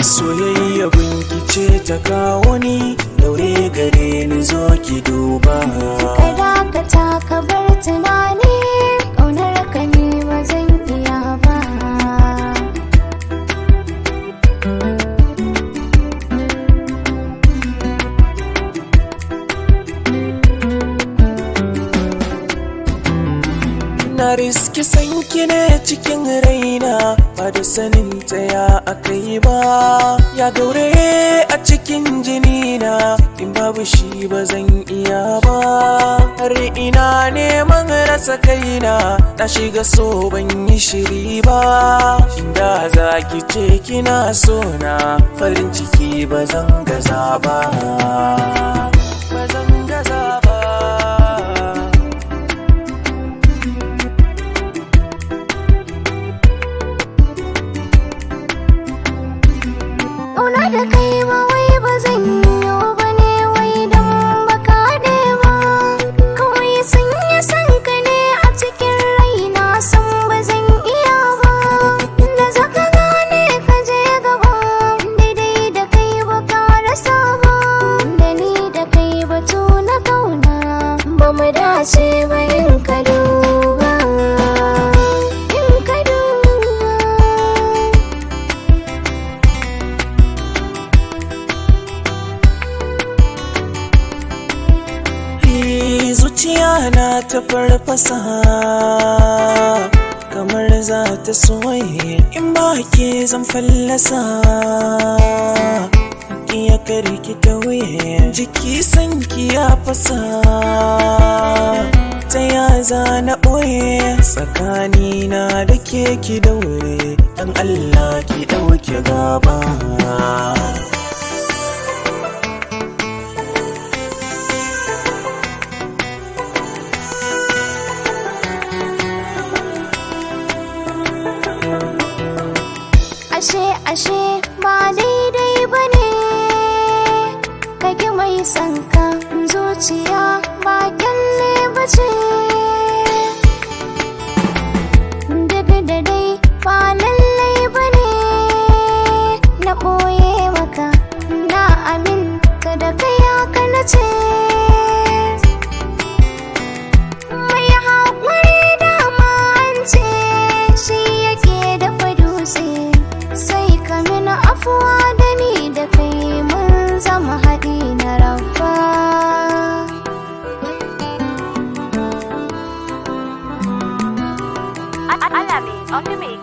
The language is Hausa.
Soyayya gunki ce ta kawo ni, daure gare ni zo ki duba. Ka dakata ka bar tunani, ƙaunar ka ne ba zan iya ba. Na riski sanki ne cikin raina, ba da sanin ta ya akai ba. Ya daure a cikin jinina, in babu shi ba zan iya ba. Har ina neman rasa kaina, na shiga so ban yi shiri ba. Inda za ki ce kina so na, farin ciki ba zan gaza ba. Ba zan gaza ba. Ƙauna da kai ba wai ba zan yi ba ne, wai don baka haɗe ba. Kawai sanya san ka ne a cikin raina, san ba zan iya ba. Da zaka gane ka je gaba, daidai da kai ba ka rasa ba. Da ni da kai batu na ƙauna, ba mu dace ba in ka duba. In ka duba. Zuciya na ta farfasa kamar za ta soye, in ba ke zan fallasa. Iya karki ta wuye, jiki sanki ya fasa. Ta ya za na ɓoye tsakanina da ke, ki daure dan Allah ki ɗauke gaba. Ashe ba daidai ba ne, kage mai sanka zuciya ba kyalle ba ce. Daga da dai ba lallai ba ne, na ɓoye maka na aminta da kai haka na ce. Mai haƙuri dama an ce shi yake dafa dutse, sai ka mina afuwa da ni da kai mun zama haɗi na rabba. Alabi on the mix.